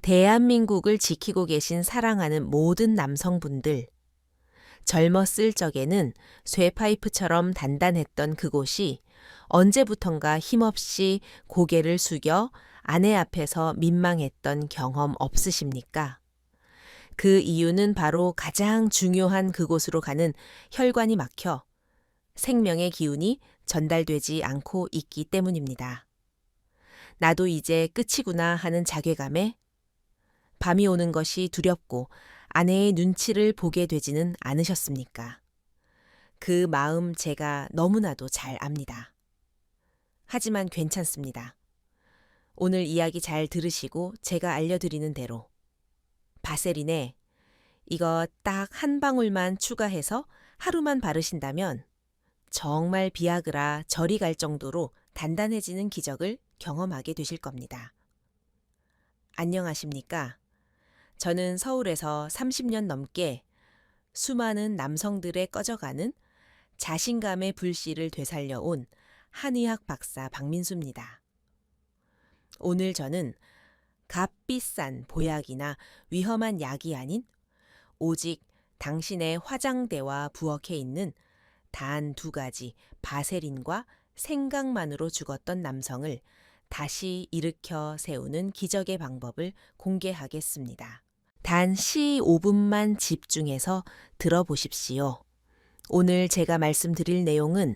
대한민국을 지키고 계신 사랑하는 모든 남성분들, 젊었을 적에는 쇠파이프처럼 단단했던 그곳이 언제부턴가 힘없이 고개를 숙여 아내 앞에서 민망했던 경험 없으십니까? 그 이유는 바로 가장 중요한 그곳으로 가는 혈관이 막혀 생명의 기운이 전달되지 않고 있기 때문입니다. 나도 이제 끝이구나 하는 자괴감에 밤이 오는 것이 두렵고 아내의 눈치를 보게 되지는 않으셨습니까? 그 마음 제가 너무나도 잘 압니다. 하지만 괜찮습니다. 오늘 이야기 잘 들으시고 제가 알려드리는 대로 바세린에 이거 딱 한 방울만 추가해서 하루만 바르신다면 정말 비아그라 저리 갈 정도로 단단해지는 기적을 경험하게 되실 겁니다. 안녕하십니까? 저는 서울에서 30년 넘게 수많은 남성들의 꺼져가는 자신감의 불씨를 되살려온 한의학 박사 박민수입니다. 오늘 저는 값비싼 보약이나 위험한 약이 아닌 오직 당신의 화장대와 부엌에 있는 단 2가지 바세린과 생각만으로 죽었던 남성을 다시 일으켜 세우는 기적의 방법을 공개하겠습니다. 단 15분만 집중해서 들어보십시오. 오늘 제가 말씀드릴 내용은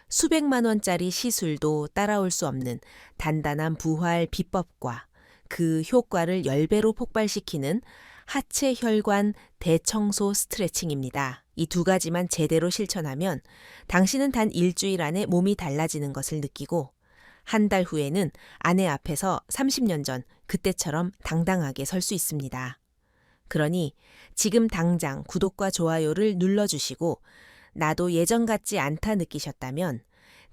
수백만 원짜리 시술도 따라올 수 없는 단단한 부활 비법과 그 효과를 10배로 폭발시키는 하체 혈관 대청소 스트레칭입니다. 이 2가지만 제대로 실천하면 당신은 단 일주일 안에 몸이 달라지는 것을 느끼고 한 달 후에는 아내 앞에서 30년 전 그때처럼 당당하게 설 수 있습니다. 그러니 지금 당장 구독과 좋아요를 눌러주시고 나도 예전 같지 않다 느끼셨다면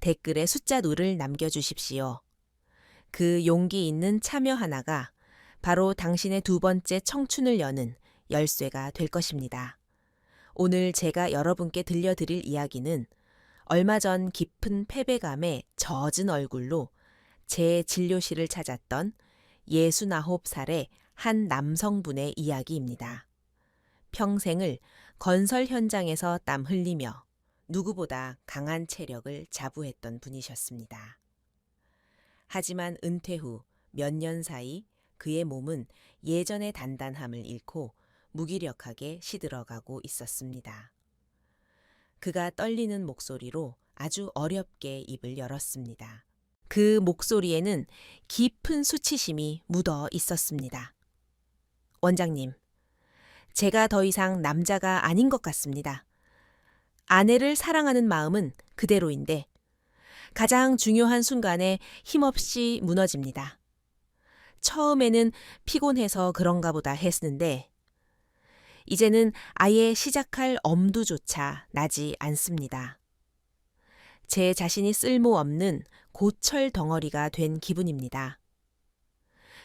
댓글에 숫자 2를 남겨주십시오. 그 용기 있는 참여 하나가 바로 당신의 2번째 청춘을 여는 열쇠가 될 것입니다. 오늘 제가 여러분께 들려드릴 이야기는 얼마 전 깊은 패배감에 젖은 얼굴로 제 진료실을 찾았던 69살의 한 남성분의 이야기입니다. 평생을 건설 현장에서 땀 흘리며 누구보다 강한 체력을 자부했던 분이셨습니다. 하지만 은퇴 후 몇 년 사이 그의 몸은 예전의 단단함을 잃고 무기력하게 시들어가고 있었습니다. 그가 떨리는 목소리로 아주 어렵게 입을 열었습니다. 그 목소리에는 깊은 수치심이 묻어 있었습니다. 원장님, 제가 더 이상 남자가 아닌 것 같습니다. 아내를 사랑하는 마음은 그대로인데 가장 중요한 순간에 힘없이 무너집니다. 처음에는 피곤해서 그런가 보다 했는데 이제는 아예 시작할 엄두조차 나지 않습니다. 제 자신이 쓸모없는 고철 덩어리가 된 기분입니다.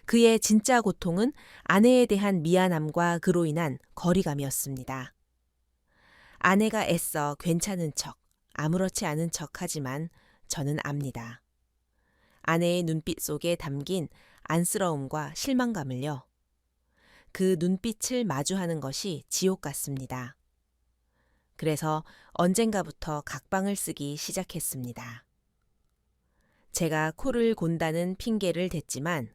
그의 진짜 고통은 아내에 대한 미안함과 그로 인한 거리감이었습니다. 아내가 애써 괜찮은 척, 아무렇지 않은 척 하지만 저는 압니다. 아내의 눈빛 속에 담긴 안쓰러움과 실망감을요. 그 눈빛을 마주하는 것이 지옥 같습니다. 그래서 언젠가부터 각방을 쓰기 시작했습니다. 제가 코를 곤다는 핑계를 댔지만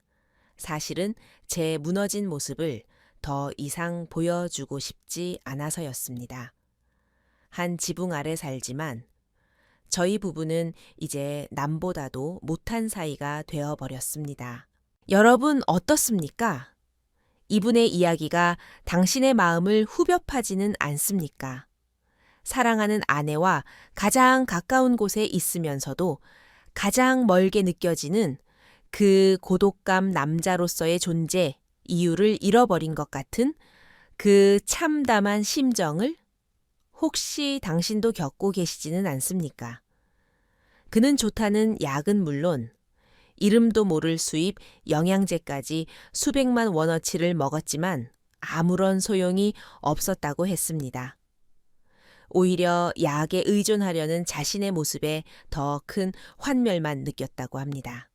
사실은 제 무너진 모습을 더 이상 보여주고 싶지 않아서였습니다. 한 지붕 아래 살지만 저희 부부는 이제 남보다도 못한 사이가 되어버렸습니다. 여러분 어떻습니까? 이분의 이야기가 당신의 마음을 후벼 파지는 않습니까? 사랑하는 아내와 가장 가까운 곳에 있으면서도 가장 멀게 느껴지는 그 고독감 남자로서의 존재, 이유를 잃어버린 것 같은 그 참담한 심정을 혹시 당신도 겪고 계시지는 않습니까? 그는 좋다는 약은 물론 이름도 모를 수입 영양제까지 수백만 원어치를 먹었지만 아무런 소용이 없었다고 했습니다. 오히려 약에 의존하려는 자신의 모습에 더 큰 환멸만 느꼈다고 합니다.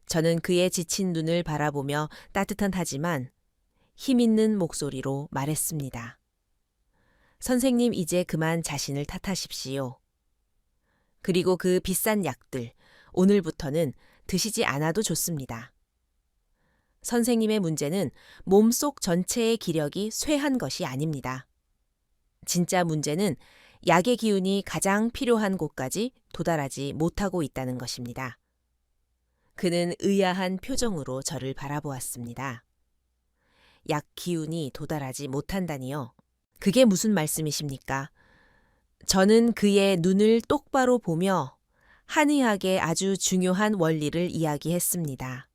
저는 그의 지친 눈을 바라보며 따뜻한 하지만 힘 있는 목소리로 말했습니다. 선생님, 이제 그만 자신을 탓하십시오. 그리고 그 비싼 약들, 오늘부터는 드시지 않아도 좋습니다. 선생님의 문제는 몸속 전체의 기력이 쇠한 것이 아닙니다. 진짜 문제는 약의 기운이 가장 필요한 곳까지 도달하지 못하고 있다는 것입니다. 그는 의아한 표정으로 저를 바라보았습니다. 약 기운이 도달하지 못한다니요? 그게 무슨 말씀이십니까? 저는 그의 눈을 똑바로 보며 한의학의 아주 중요한 원리를 이야기했습니다.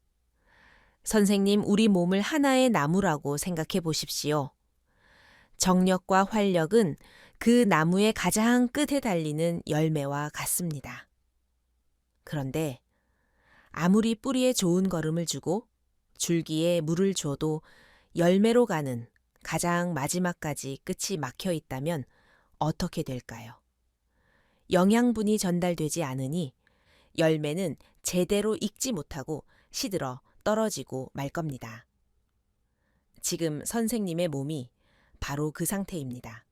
선생님, 우리 몸을 하나의 나무라고 생각해 보십시오. 정력과 활력은 그 나무의 가장 끝에 달리는 열매와 같습니다. 그런데 아무리 뿌리에 좋은 거름을 주고 줄기에 물을 줘도 열매로 가는 가장 마지막까지 끝이 막혀 있다면 어떻게 될까요? 영양분이 전달되지 않으니 열매는 제대로 익지 못하고 시들어 떨어지고 말 겁니다. 지금 선생님의 몸이 바로 그 상태입니다.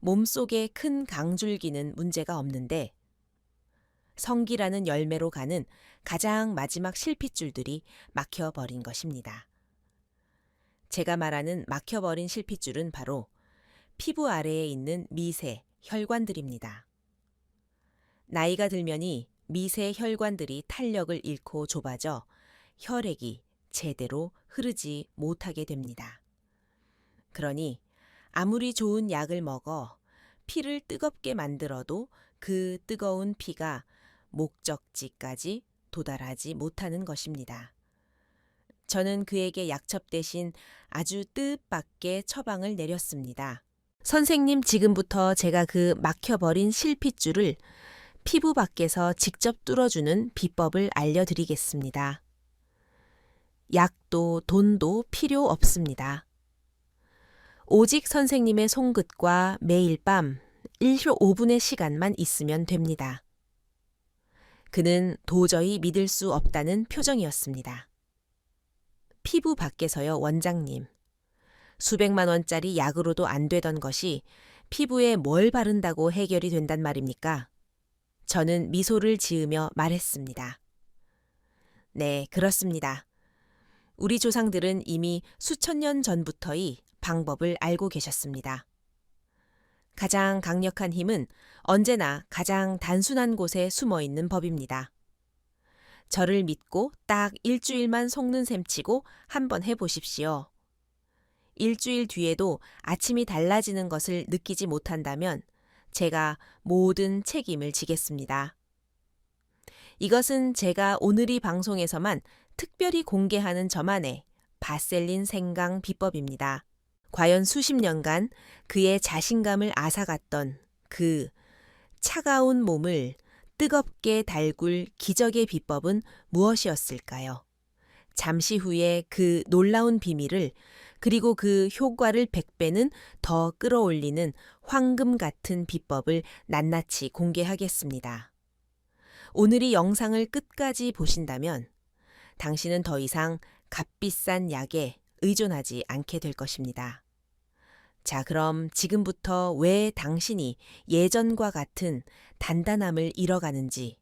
몸속에 큰 강줄기는 문제가 없는데 성기라는 열매로 가는 가장 마지막 실핏줄들이 막혀버린 것입니다. 제가 말하는 막혀버린 실핏줄은 바로 피부 아래에 있는 미세 혈관들입니다. 나이가 들면이 미세 혈관들이 탄력을 잃고 좁아져 혈액이 제대로 흐르지 못하게 됩니다. 그러니 아무리 좋은 약을 먹어 피를 뜨겁게 만들어도 그 뜨거운 피가 목적지까지 도달하지 못하는 것입니다. 저는 그에게 약첩 대신 아주 뜻밖의 처방을 내렸습니다. 선생님, 지금부터 제가 그 막혀버린 실핏줄을 피부 밖에서 직접 뚫어주는 비법을 알려드리겠습니다. 약도 돈도 필요 없습니다. 오직 선생님의 손끝과 매일 밤 1초 5분의 시간만 있으면 됩니다. 그는 도저히 믿을 수 없다는 표정이었습니다. 피부 밖에서요, 원장님. 수백만 원짜리 약으로도 안 되던 것이 피부에 뭘 바른다고 해결이 된단 말입니까? 저는 미소를 지으며 말했습니다. 네, 그렇습니다. 우리 조상들은 이미 수천 년 전부터의 방법을 알고 계셨습니다. 가장 강력한 힘은 언제나 가장 단순한 곳에 숨어 있는 법입니다. 저를 믿고 딱 일주일만 속는 셈치고 한번 해보십시오. 일주일 뒤에도 아침이 달라지는 것을 느끼지 못한다면 제가 모든 책임을 지겠습니다. 이것은 제가 오늘 이 방송에서만 특별히 공개하는 저만의 바셀린 생강 비법입니다. 과연 수십 년간 그의 자신감을 앗아갔던 그 차가운 몸을 뜨겁게 달굴 기적의 비법은 무엇이었을까요? 잠시 후에 그 놀라운 비밀을 그리고 그 효과를 100배는 더 끌어올리는 황금 같은 비법을 낱낱이 공개하겠습니다. 오늘 이 영상을 끝까지 보신다면 당신은 더 이상 값비싼 약에 의존하지 않게 될 것입니다. 자, 그럼 지금부터 왜 당신이 예전과 같은 단단함을 잃어가는지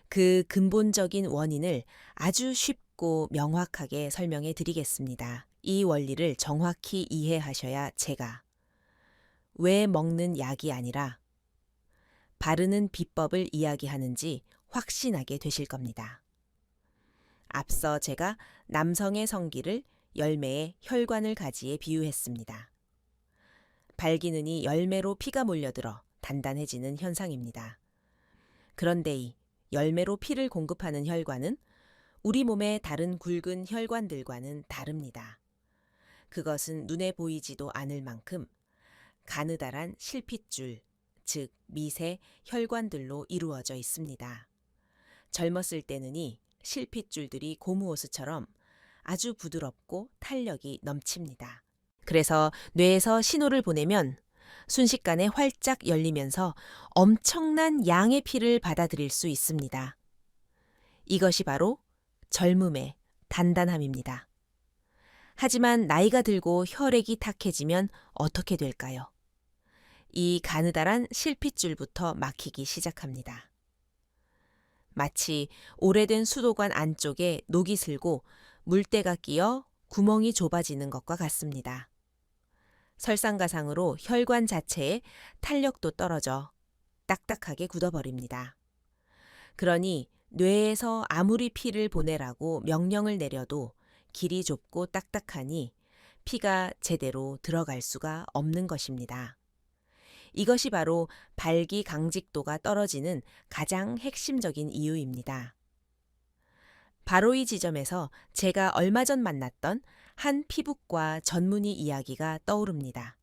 그 근본적인 원인을 아주 쉽고 명확하게 설명해 드리겠습니다. 이 원리를 정확히 이해하셔야 제가 왜 먹는 약이 아니라 바르는 비법을 이야기하는지 확신하게 되실 겁니다. 앞서 제가 남성의 성기를 열매의 혈관을 가지에 비유했습니다. 발기는이 열매로 피가 몰려들어 단단해지는 현상입니다. 그런데 이 열매로 피를 공급하는 혈관은 우리 몸의 다른 굵은 혈관들과는 다릅니다. 그것은 눈에 보이지도 않을 만큼 가느다란 실핏줄, 즉 미세 혈관들로 이루어져 있습니다. 젊었을 때는 이 실핏줄들이 고무호스처럼 아주 부드럽고 탄력이 넘칩니다. 그래서 뇌에서 신호를 보내면 순식간에 활짝 열리면서 엄청난 양의 피를 받아들일 수 있습니다. 이것이 바로 젊음의 단단함입니다. 하지만 나이가 들고 혈액이 탁해지면 어떻게 될까요? 이 가느다란 실핏줄부터 막히기 시작합니다. 마치 오래된 수도관 안쪽에 녹이 슬고 물때가 끼어 구멍이 좁아지는 것과 같습니다. 설상가상으로 혈관 자체의 탄력도 떨어져 딱딱하게 굳어버립니다. 그러니 뇌에서 아무리 피를 보내라고 명령을 내려도 길이 좁고 딱딱하니 피가 제대로 들어갈 수가 없는 것입니다. 이것이 바로 발기 강직도가 떨어지는 가장 핵심적인 이유입니다. 바로 이 지점에서 제가 얼마 전 만났던 한 피부과 전문의 이야기가 떠오릅니다.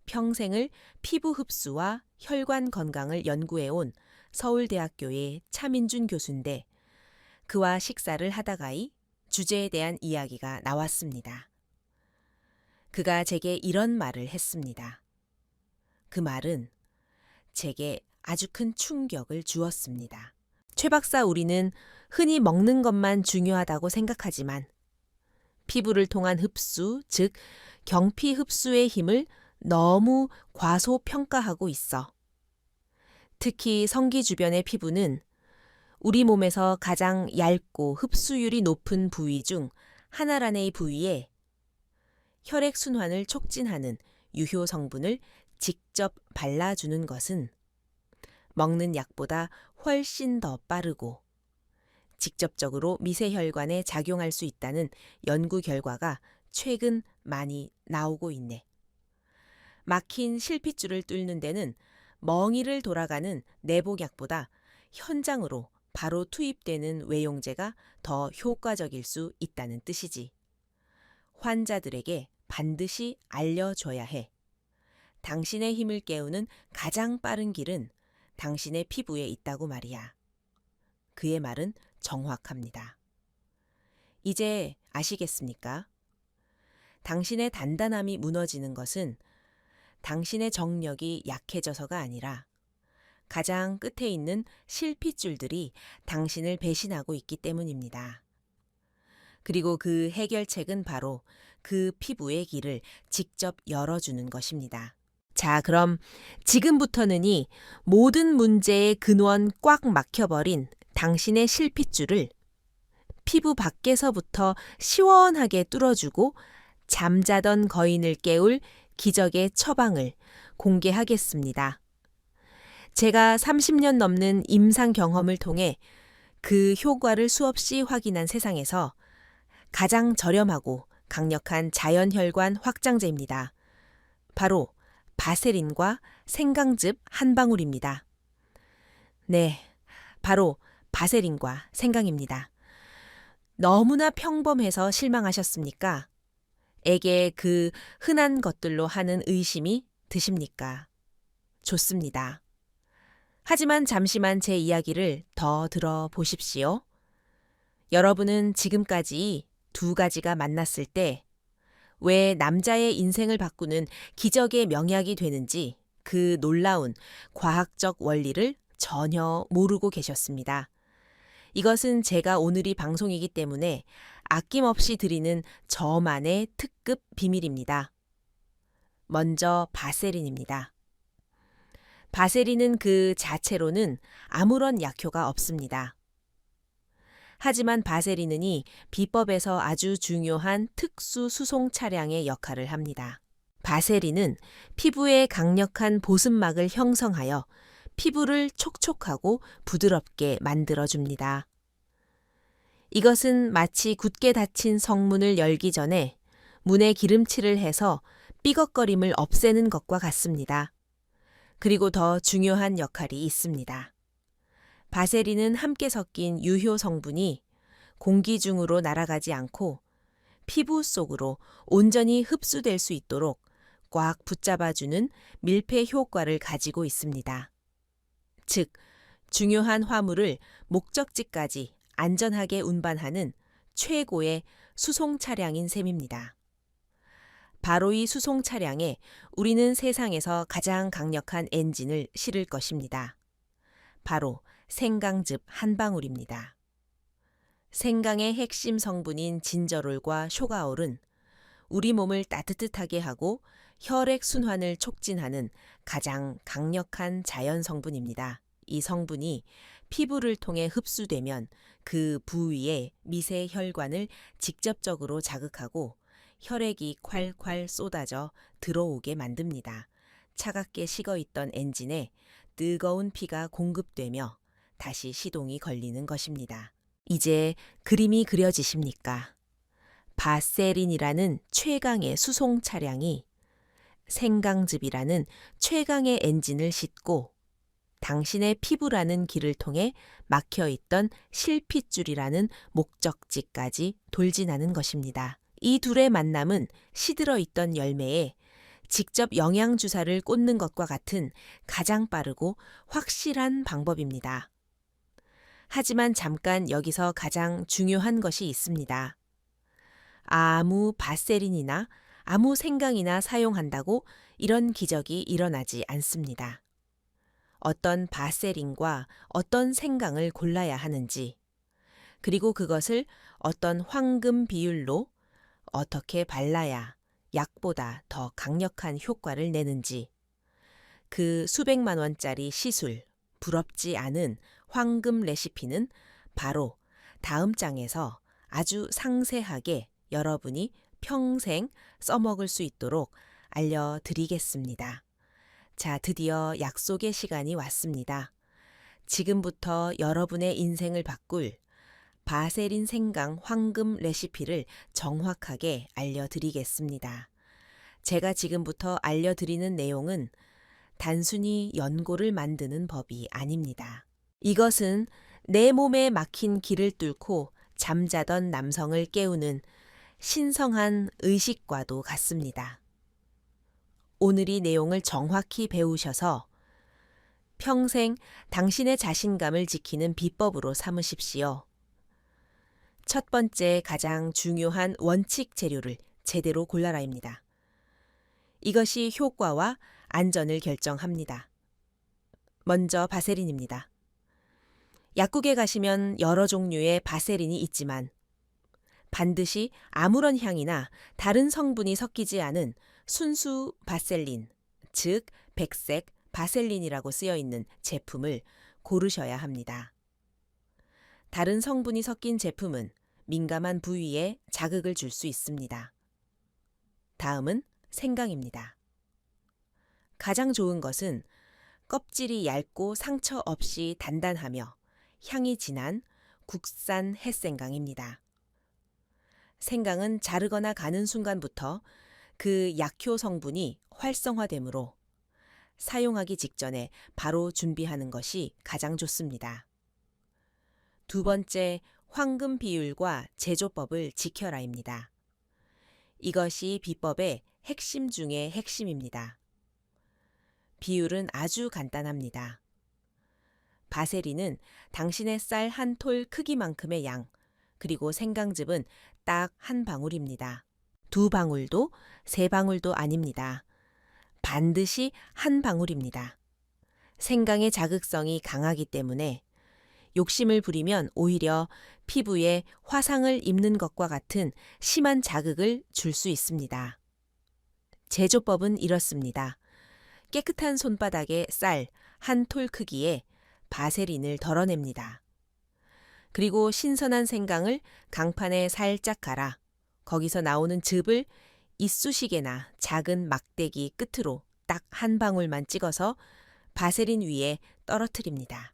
평생을 피부 흡수와 혈관 건강을 연구해온 서울대학교의 차민준 교수인데 그와 식사를 하다가이 주제에 대한 이야기가 나왔습니다. 그가 제게 이런 말을 했습니다. 그 말은 제게 아주 큰 충격을 주었습니다. 최 박사, 우리는 흔히 먹는 것만 중요하다고 생각하지만 피부를 통한 흡수, 즉 경피 흡수의 힘을 너무 과소평가하고 있어. 특히 성기 주변의 피부는 우리 몸에서 가장 얇고 흡수율이 높은 부위 중 하나라는 부위에 혈액순환을 촉진하는 유효 성분을 직접 발라주는 것은 먹는 약보다 훨씬 더 빠르고 직접적으로 미세혈관에 작용할 수 있다는 연구 결과가 최근 많이 나오고 있네. 막힌 실핏줄을 뚫는 데는 멍이를 돌아가는 내복약보다 현장으로 바로 투입되는 외용제가 더 효과적일 수 있다는 뜻이지. 환자들에게 반드시 알려줘야 해. 당신의 힘을 깨우는 가장 빠른 길은 당신의 피부에 있다고 말이야. 그의 말은 정확합니다. 이제 아시겠습니까? 당신의 단단함이 무너지는 것은 당신의 정력이 약해져서가 아니라 가장 끝에 있는 실핏줄들이 당신을 배신하고 있기 때문입니다. 그리고 그 해결책은 바로 그 피부의 길을 직접 열어주는 것입니다. 자, 그럼 지금부터는 이 모든 문제의 근원 꽉 막혀버린 당신의 실핏줄을 피부 밖에서부터 시원하게 뚫어주고 잠자던 거인을 깨울 기적의 처방을 공개하겠습니다. 제가 30년 넘는 임상 경험을 통해 그 효과를 수없이 확인한 세상에서 가장 저렴하고 강력한 자연혈관 확장제입니다. 바로 바세린과 생강즙 한 방울입니다. 네, 바로 바세린과 생강입니다. 너무나 평범해서 실망하셨습니까? 에게 그 흔한 것들로 하는 의심이 드십니까? 좋습니다. 하지만 잠시만 제 이야기를 더 들어보십시오. 여러분은 지금까지 두 가지가 만났을 때 왜 남자의 인생을 바꾸는 기적의 명약이 되는지 그 놀라운 과학적 원리를 전혀 모르고 계셨습니다. 이것은 제가 오늘이 방송이기 때문에 아낌없이 드리는 저만의 특급 비밀입니다. 먼저 바세린입니다. 바세린은 그 자체로는 아무런 약효가 없습니다. 하지만 바세린은 비법에서 아주 중요한 특수 수송 차량의 역할을 합니다. 바세린은 피부에 강력한 보습막을 형성하여 피부를 촉촉하고 부드럽게 만들어줍니다. 이것은 마치 굳게 닫힌 성문을 열기 전에 문에 기름칠을 해서 삐걱거림을 없애는 것과 같습니다. 그리고 더 중요한 역할이 있습니다. 바세린은 함께 섞인 유효 성분이 공기 중으로 날아가지 않고 피부 속으로 온전히 흡수될 수 있도록 꽉 붙잡아주는 밀폐 효과를 가지고 있습니다. 즉, 중요한 화물을 목적지까지 안전하게 운반하는 최고의 수송 차량인 셈입니다. 바로 이 수송 차량에 우리는 세상에서 가장 강력한 엔진을 실을 것입니다. 바로 생강즙 한 방울입니다. 생강의 핵심 성분인 진저롤과 쇼가올은 우리 몸을 따뜻하게 하고 혈액 순환을 촉진하는 가장 강력한 자연 성분입니다. 이 성분이 피부를 통해 흡수되면 그 부위의 미세 혈관을 직접적으로 자극하고 혈액이 콸콸 쏟아져 들어오게 만듭니다. 차갑게 식어 있던 엔진에 뜨거운 피가 공급되며 다시 시동이 걸리는 것입니다. 이제 그림이 그려지십니까? 바세린이라는 최강의 수송 차량이 생강즙이라는 최강의 엔진을 싣고 당신의 피부라는 길을 통해 막혀있던 실핏줄이라는 목적지까지 돌진하는 것입니다. 이 둘의 만남은 시들어 있던 열매에 직접 영양주사를 꽂는 것과 같은 가장 빠르고 확실한 방법입니다. 하지만 잠깐 여기서 가장 중요한 것이 있습니다. 아무 바세린이나 아무 생강이나 사용한다고 이런 기적이 일어나지 않습니다. 어떤 바세린과 어떤 생강을 골라야 하는지, 그리고 그것을 어떤 황금 비율로 어떻게 발라야 약보다 더 강력한 효과를 내는지, 그 수백만 원짜리 시술, 부럽지 않은 황금 레시피는 바로 다음 장에서 아주 상세하게 여러분이 평생 써먹을 수 있도록 알려드리겠습니다. 자, 드디어 약속의 시간이 왔습니다. 지금부터 여러분의 인생을 바꿀 바세린 생강 황금 레시피를 정확하게 알려드리겠습니다. 제가 지금부터 알려드리는 내용은 단순히 연고를 만드는 법이 아닙니다. 이것은 내 몸에 막힌 길을 뚫고 잠자던 남성을 깨우는 신성한 의식과도 같습니다. 오늘 이 내용을 정확히 배우셔서 평생 당신의 자신감을 지키는 비법으로 삼으십시오. 첫 번째 가장 중요한 원칙 재료를 제대로 골라라입니다. 이것이 효과와 안전을 결정합니다. 먼저 바세린입니다. 약국에 가시면 여러 종류의 바세린이 있지만 반드시 아무런 향이나 다른 성분이 섞이지 않은 순수 바셀린, 즉 백색 바셀린이라고 쓰여 있는 제품을 고르셔야 합니다. 다른 성분이 섞인 제품은 민감한 부위에 자극을 줄 수 있습니다. 다음은 생강입니다. 가장 좋은 것은 껍질이 얇고 상처 없이 단단하며 향이 진한 국산 햇생강입니다. 생강은 자르거나 가는 순간부터 그 약효 성분이 활성화되므로 사용하기 직전에 바로 준비하는 것이 가장 좋습니다. 두 번째, 황금 비율과 제조법을 지켜라입니다. 이것이 비법의 핵심 중의 핵심입니다. 비율은 아주 간단합니다. 바세린은 당신의 쌀 한 톨 크기만큼의 양, 그리고 생강즙은 딱 한 방울입니다. 두 방울도 세 방울도 아닙니다. 반드시 한 방울입니다. 생강의 자극성이 강하기 때문에 욕심을 부리면 오히려 피부에 화상을 입는 것과 같은 심한 자극을 줄 수 있습니다. 제조법은 이렇습니다. 깨끗한 손바닥에 쌀 한 톨 크기의 바세린을 덜어냅니다. 그리고 신선한 생강을 강판에 살짝 갈아 거기서 나오는 즙을 이쑤시개나 작은 막대기 끝으로 딱 한 방울만 찍어서 바세린 위에 떨어뜨립니다.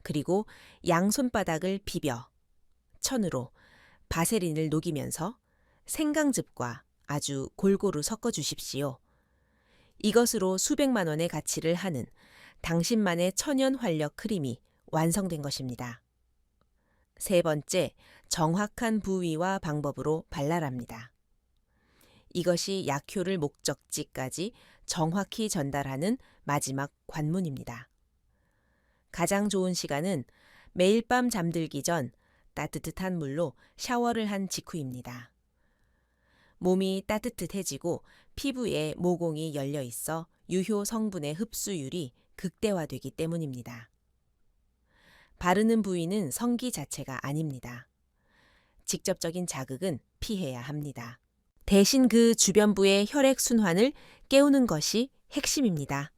그리고 양손바닥을 비벼 천으로 바세린을 녹이면서 생강즙과 아주 골고루 섞어 주십시오. 이것으로 수백만 원의 가치를 하는 당신만의 천연 활력 크림이 완성된 것입니다. 세 번째, 정확한 부위와 방법으로 발라랍니다. 이것이 약효를 목적지까지 정확히 전달하는 마지막 관문입니다. 가장 좋은 시간은 매일 밤 잠들기 전 따뜻한 물로 샤워를 한 직후입니다. 몸이 따뜻해지고 피부에 모공이 열려 있어 유효 성분의 흡수율이 극대화되기 때문입니다. 바르는 부위는 성기 자체가 아닙니다. 직접적인 자극은 피해야 합니다. 대신 그 주변부의 혈액순환을 깨우는 것이 핵심입니다.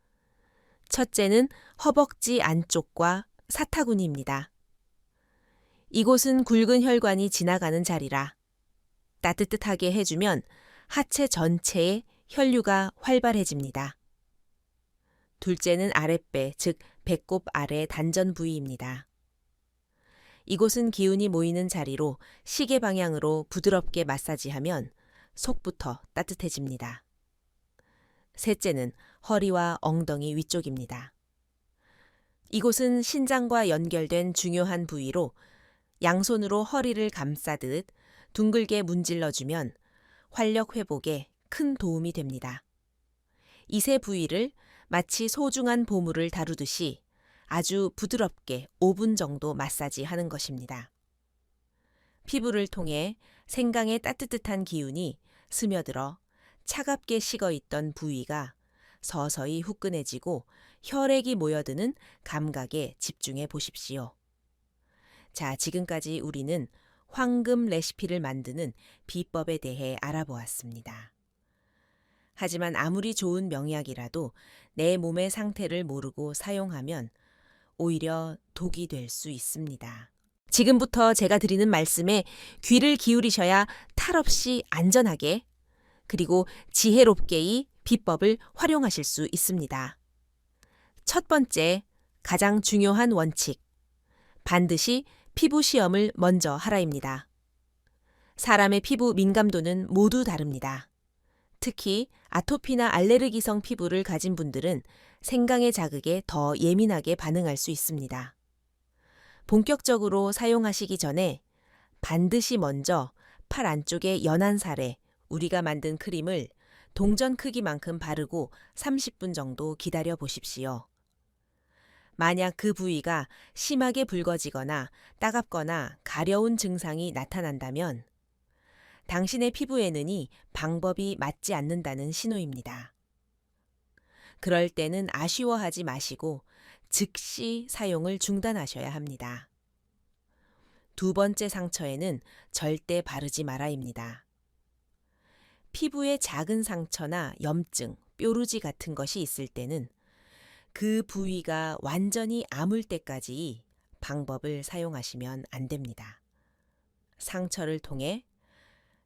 첫째는 허벅지 안쪽과 사타구니입니다. 이곳은 굵은 혈관이 지나가는 자리라 따뜻하게 해주면 하체 전체에 혈류가 활발해집니다. 둘째는 아랫배, 즉 배꼽 아래 단전 부위입니다. 이곳은 기운이 모이는 자리로 시계 방향으로 부드럽게 마사지하면 속부터 따뜻해집니다. 셋째는 허리와 엉덩이 위쪽입니다. 이곳은 신장과 연결된 중요한 부위로 양손으로 허리를 감싸듯 둥글게 문질러주면 활력 회복에 큰 도움이 됩니다. 이 세 부위를 마치 소중한 보물을 다루듯이 아주 부드럽게 5분 정도 마사지하는 것입니다. 피부를 통해 생강의 따뜻한 기운이 스며들어 차갑게 식어있던 부위가 서서히 후끈해지고 혈액이 모여드는 감각에 집중해 보십시오. 자, 지금까지 우리는 황금 레시피를 만드는 비법에 대해 알아보았습니다. 하지만 아무리 좋은 명약이라도 내 몸의 상태를 모르고 사용하면 오히려 독이 될 수 있습니다. 지금부터 제가 드리는 말씀에 귀를 기울이셔야 탈 없이 안전하게 그리고 지혜롭게 이 비법을 활용하실 수 있습니다. 첫 번째, 가장 중요한 원칙. 반드시 피부 시험을 먼저 하라입니다. 사람의 피부 민감도는 모두 다릅니다. 특히 아토피나 알레르기성 피부를 가진 분들은 생강의 자극에 더 예민하게 반응할 수 있습니다. 본격적으로 사용하시기 전에 반드시 먼저 팔 안쪽의 연한 살에 우리가 만든 크림을 동전 크기만큼 바르고 30분 정도 기다려 보십시오. 만약 그 부위가 심하게 붉어지거나 따갑거나 가려운 증상이 나타난다면 당신의 피부에는 이 방법이 맞지 않는다는 신호입니다. 그럴 때는 아쉬워하지 마시고 즉시 사용을 중단하셔야 합니다. 두 번째 상처에는 절대 바르지 말아입니다. 피부에 작은 상처나 염증, 뾰루지 같은 것이 있을 때는 그 부위가 완전히 아물 때까지 방법을 사용하시면 안 됩니다. 상처를 통해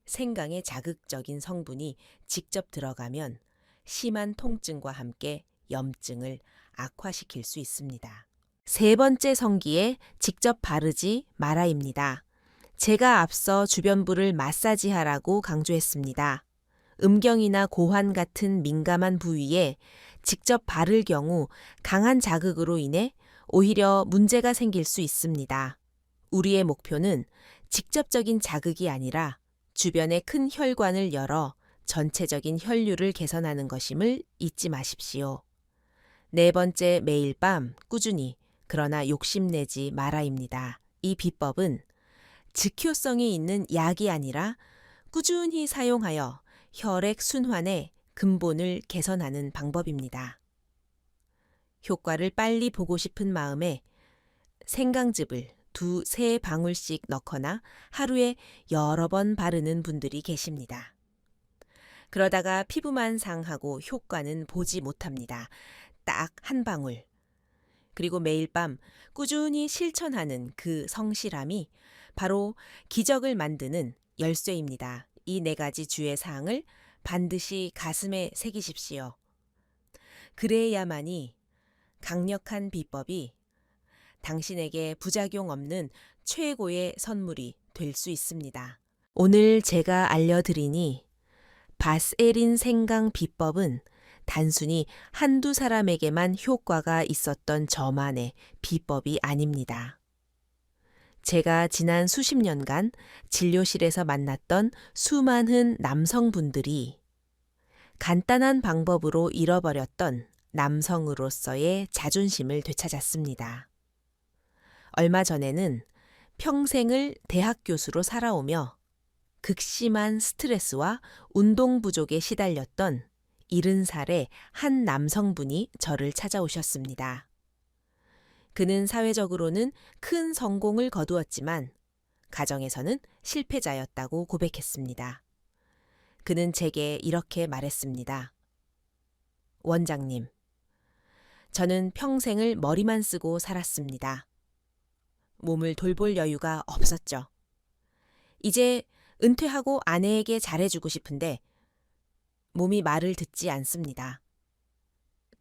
생강의 자극적인 성분이 직접 들어가면 심한 통증과 함께 염증을 악화시킬 수 있습니다. 세 번째 성기에 직접 바르지 말아입니다. 제가 앞서 주변부를 마사지하라고 강조했습니다. 음경이나 고환 같은 민감한 부위에 직접 바를 경우 강한 자극으로 인해 오히려 문제가 생길 수 있습니다. 우리의 목표는 직접적인 자극이 아니라 주변의 큰 혈관을 열어 전체적인 혈류를 개선하는 것임을 잊지 마십시오. 네 번째, 매일 밤 꾸준히 그러나 욕심내지 마라입니다. 이 비법은 즉효성이 있는 약이 아니라 꾸준히 사용하여 혈액 순환의 근본을 개선하는 방법입니다. 효과를 빨리 보고 싶은 마음에 생강즙을 2~3방울씩 넣거나 하루에 여러 번 바르는 분들이 계십니다. 그러다가 피부만 상하고 효과는 보지 못합니다. 딱 한 방울. 그리고 매일 밤 꾸준히 실천하는 그 성실함이 바로 기적을 만드는 열쇠입니다. 이 4가지 주의 사항을 반드시 가슴에 새기십시오. 그래야만이 강력한 비법이 당신에게 부작용 없는 최고의 선물이 될 수 있습니다. 오늘 제가 알려드리니 바스에린 생강 비법은 단순히 한두 사람에게만 효과가 있었던 저만의 비법이 아닙니다. 제가 지난 수십 년간 진료실에서 만났던 수많은 남성분들이 간단한 방법으로 잃어버렸던 남성으로서의 자존심을 되찾았습니다. 얼마 전에는 평생을 대학 교수로 살아오며 극심한 스트레스와 운동 부족에 시달렸던 70살의 한 남성분이 저를 찾아오셨습니다. 그는 사회적으로는 큰 성공을 거두었지만 가정에서는 실패자였다고 고백했습니다. 그는 제게 이렇게 말했습니다. 원장님, 저는 평생을 머리만 쓰고 살았습니다. 몸을 돌볼 여유가 없었죠. 이제 은퇴하고 아내에게 잘해주고 싶은데 몸이 말을 듣지 않습니다.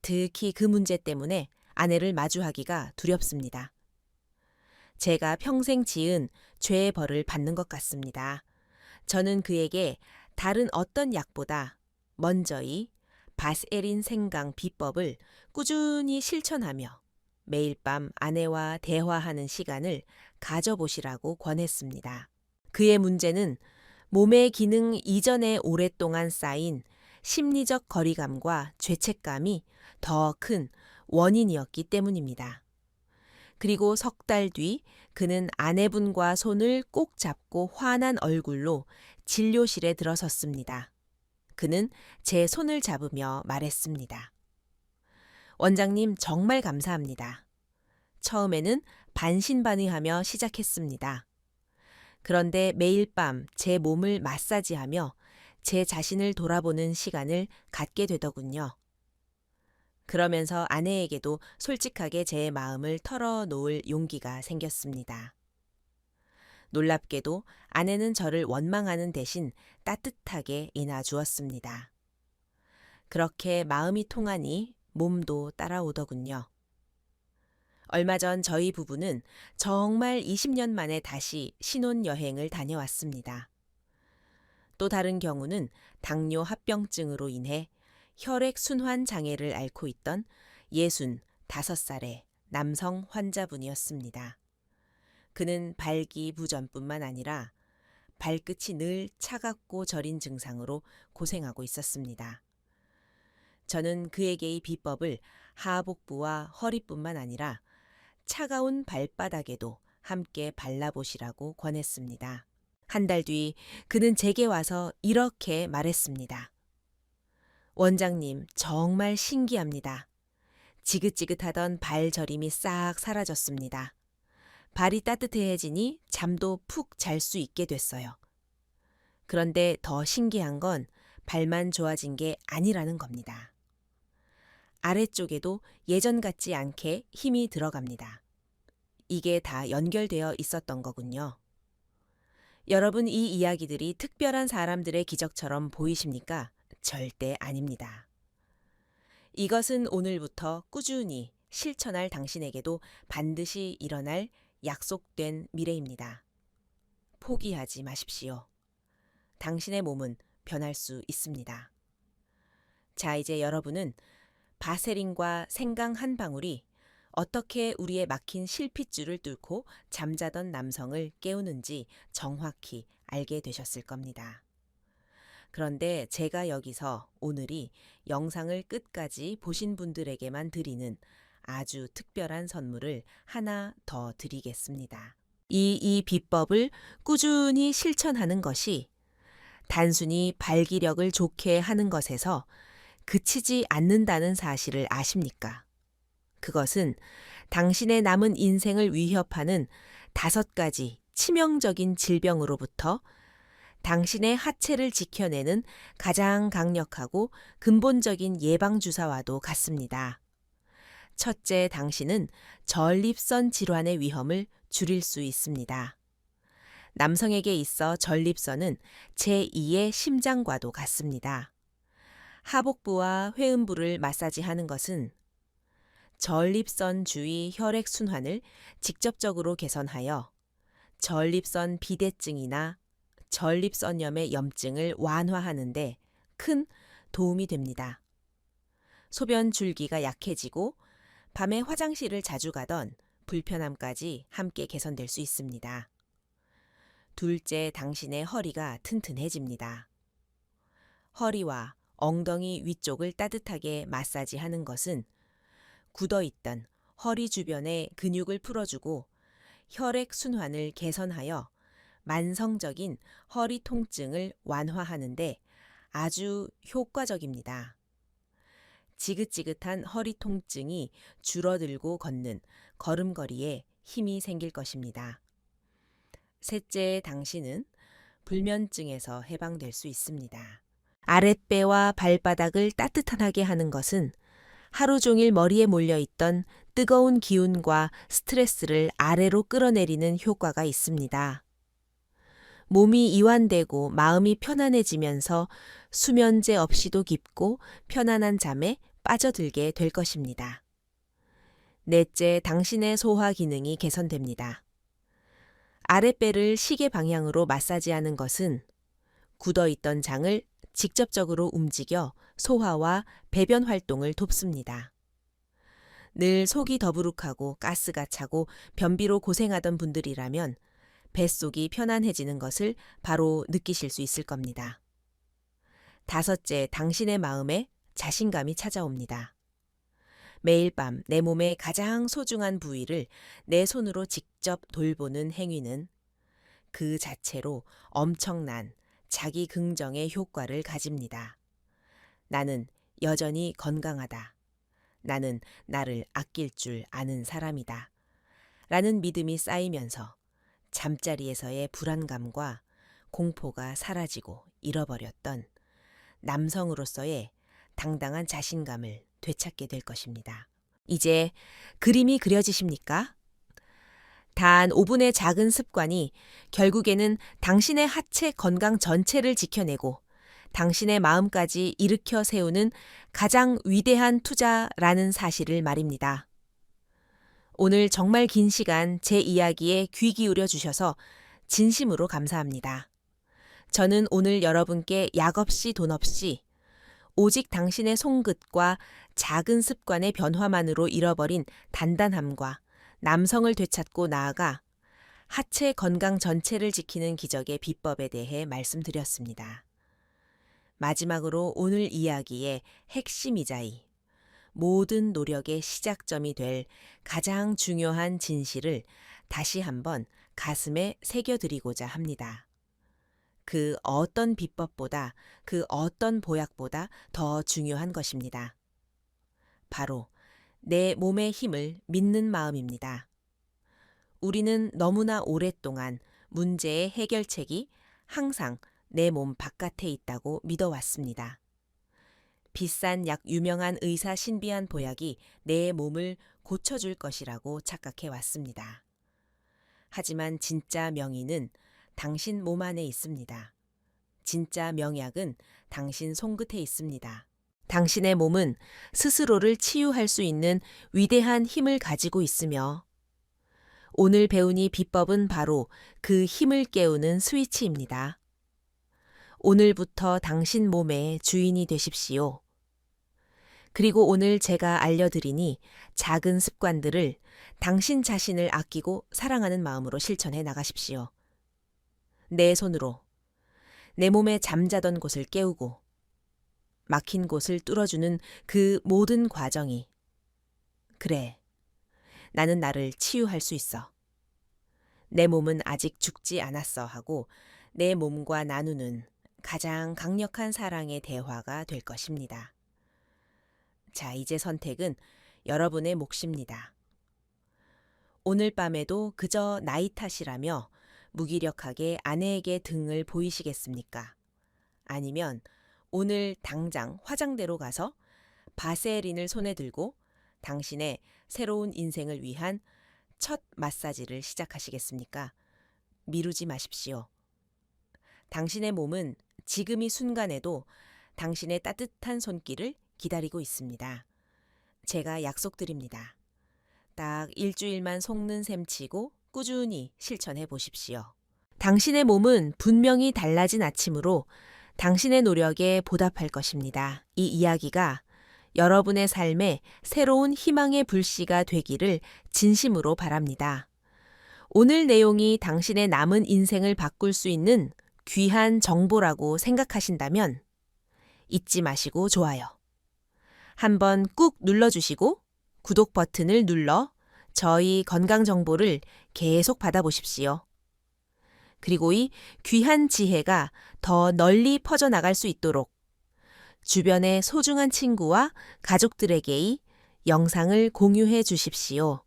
특히 그 문제 때문에 아내를 마주하기가 두렵습니다. 제가 평생 지은 죄의 벌을 받는 것 같습니다. 저는 그에게 다른 어떤 약보다 먼저이 바스에린 생강 비법을 꾸준히 실천하며 매일 밤 아내와 대화하는 시간을 가져보시라고 권했습니다. 그의 문제는 몸의 기능 이전에 오랫동안 쌓인 심리적 거리감과 죄책감이 더 큰 원인이었기 때문입니다. 그리고 석 달 뒤 그는 아내분과 손을 꼭 잡고 환한 얼굴로 진료실에 들어섰습니다. 그는 제 손을 잡으며 말했습니다. 원장님, 정말 감사합니다. 처음에는 반신반의하며 시작했습니다. 그런데 매일 밤 제 몸을 마사지하며 제 자신을 돌아보는 시간을 갖게 되더군요. 그러면서 아내에게도 솔직하게 제 마음을 털어놓을 용기가 생겼습니다. 놀랍게도 아내는 저를 원망하는 대신 따뜻하게 인아주었습니다. 그렇게 마음이 통하니 몸도 따라오더군요. 얼마 전 저희 부부는 정말 20년 만에 다시 신혼여행을 다녀왔습니다. 또 다른 경우는 당뇨 합병증으로 인해 혈액순환 장애를 앓고 있던 65살의 남성 환자분이었습니다. 그는 발기부전뿐만 아니라 발끝이 늘 차갑고 저린 증상으로 고생하고 있었습니다. 저는 그에게 이 비법을 하복부와 허리뿐만 아니라 차가운 발바닥에도 함께 발라보시라고 권했습니다. 한 달 뒤 그는 제게 와서 이렇게 말했습니다. 원장님, 정말 신기합니다. 지긋지긋하던 발 저림이 싹 사라졌습니다. 발이 따뜻해지니 잠도 푹 잘 수 있게 됐어요. 그런데 더 신기한 건 발만 좋아진 게 아니라는 겁니다. 아래쪽에도 예전 같지 않게 힘이 들어갑니다. 이게 다 연결되어 있었던 거군요. 여러분, 이 이야기들이 특별한 사람들의 기적처럼 보이십니까? 절대 아닙니다. 이것은 오늘부터 꾸준히 실천할 당신에게도 반드시 일어날 약속된 미래입니다. 포기하지 마십시오. 당신의 몸은 변할 수 있습니다. 자, 이제 여러분은 바세린과 생강 한 방울이 어떻게 우리의 막힌 실핏줄을 뚫고 잠자던 남성을 깨우는지 정확히 알게 되셨을 겁니다. 그런데 제가 여기서 오늘이 영상을 끝까지 보신 분들에게만 드리는 아주 특별한 선물을 하나 더 드리겠습니다. 이 비법을 꾸준히 실천하는 것이 단순히 발기력을 좋게 하는 것에서 그치지 않는다는 사실을 아십니까? 그것은 당신의 남은 인생을 위협하는 5가지 치명적인 질병으로부터 당신의 하체를 지켜내는 가장 강력하고 근본적인 예방주사와도 같습니다. 첫째, 당신은 전립선 질환의 위험을 줄일 수 있습니다. 남성에게 있어 전립선은 제2의 심장과도 같습니다. 하복부와 회음부를 마사지하는 것은 전립선 주위 혈액순환을 직접적으로 개선하여 전립선 비대증이나 전립선염의 염증을 완화하는 데 큰 도움이 됩니다. 소변 줄기가 약해지고 밤에 화장실을 자주 가던 불편함까지 함께 개선될 수 있습니다. 둘째, 당신의 허리가 튼튼해집니다. 허리와 엉덩이 위쪽을 따뜻하게 마사지하는 것은 굳어있던 허리 주변의 근육을 풀어주고 혈액 순환을 개선하여 만성적인 허리 통증을 완화하는 데 아주 효과적입니다. 지긋지긋한 허리 통증이 줄어들고 걷는 걸음걸이에 힘이 생길 것입니다. 셋째, 당신은 불면증에서 해방될 수 있습니다. 아랫배와 발바닥을 따뜻하게 하는 것은 하루 종일 머리에 몰려있던 뜨거운 기운과 스트레스를 아래로 끌어내리는 효과가 있습니다. 몸이 이완되고 마음이 편안해지면서 수면제 없이도 깊고 편안한 잠에 빠져들게 될 것입니다. 넷째, 당신의 소화 기능이 개선됩니다. 아랫배를 시계 방향으로 마사지하는 것은 굳어있던 장을 직접적으로 움직여 소화와 배변 활동을 돕습니다. 늘 속이 더부룩하고 가스가 차고 변비로 고생하던 분들이라면 뱃속이 편안해지는 것을 바로 느끼실 수 있을 겁니다. 다섯째, 당신의 마음에 자신감이 찾아옵니다. 매일 밤 내 몸의 가장 소중한 부위를 내 손으로 직접 돌보는 행위는 그 자체로 엄청난 자기 긍정의 효과를 가집니다. 나는 여전히 건강하다. 나는 나를 아낄 줄 아는 사람이다. 라는 믿음이 쌓이면서 잠자리에서의 불안감과 공포가 사라지고 잃어버렸던 남성으로서의 당당한 자신감을 되찾게 될 것입니다. 이제 그림이 그려지십니까? 단 5분의 작은 습관이 결국에는 당신의 하체 건강 전체를 지켜내고 당신의 마음까지 일으켜 세우는 가장 위대한 투자라는 사실을 말입니다. 오늘 정말 긴 시간 제 이야기에 귀 기울여 주셔서 진심으로 감사합니다. 저는 오늘 여러분께 약 없이 돈 없이 오직 당신의 손끝과 작은 습관의 변화만으로 잃어버린 단단함과 남성을 되찾고 나아가 하체 건강 전체를 지키는 기적의 비법에 대해 말씀드렸습니다. 마지막으로 오늘 이야기의 핵심이자이 모든 노력의 시작점이 될 가장 중요한 진실을 다시 한번 가슴에 새겨드리고자 합니다. 그 어떤 비법보다 그 어떤 보약보다 더 중요한 것입니다. 바로 내 몸의 힘을 믿는 마음입니다. 우리는 너무나 오랫동안 문제의 해결책이 항상 내 몸 바깥에 있다고 믿어왔습니다. 비싼 약 유명한 의사 신비한 보약이 내 몸을 고쳐줄 것이라고 착각해 왔습니다. 하지만 진짜 명의는 당신 몸 안에 있습니다. 진짜 명약은 당신 손끝에 있습니다. 당신의 몸은 스스로를 치유할 수 있는 위대한 힘을 가지고 있으며 오늘 배운 이 비법은 바로 그 힘을 깨우는 스위치입니다. 오늘부터 당신 몸의 주인이 되십시오. 그리고 오늘 제가 알려드리니 작은 습관들을 당신 자신을 아끼고 사랑하는 마음으로 실천해 나가십시오. 내 손으로 내 몸에 잠자던 곳을 깨우고 막힌 곳을 뚫어주는 그 모든 과정이 그래, 나는 나를 치유할 수 있어. 내 몸은 아직 죽지 않았어 하고 내 몸과 나누는 가장 강력한 사랑의 대화가 될 것입니다. 자, 이제 선택은 여러분의 몫입니다. 오늘 밤에도 그저 나이 탓이라며 무기력하게 아내에게 등을 보이시겠습니까? 아니면 오늘 당장 화장대로 가서 바세린을 손에 들고 당신의 새로운 인생을 위한 첫 마사지를 시작하시겠습니까? 미루지 마십시오. 당신의 몸은 지금 이 순간에도 당신의 따뜻한 손길을 기다리고 있습니다. 제가 약속드립니다. 딱 일주일만 속는 셈 치고 꾸준히 실천해 보십시오. 당신의 몸은 분명히 달라진 아침으로 당신의 노력에 보답할 것입니다. 이 이야기가 여러분의 삶에 새로운 희망의 불씨가 되기를 진심으로 바랍니다. 오늘 내용이 당신의 남은 인생을 바꿀 수 있는 귀한 정보라고 생각하신다면 잊지 마시고 좋아요. 한번 꾹 눌러주시고 구독 버튼을 눌러 저희 건강 정보를 계속 받아보십시오. 그리고 이 귀한 지혜가 더 널리 퍼져나갈 수 있도록 주변의 소중한 친구와 가족들에게 영상을 공유해 주십시오.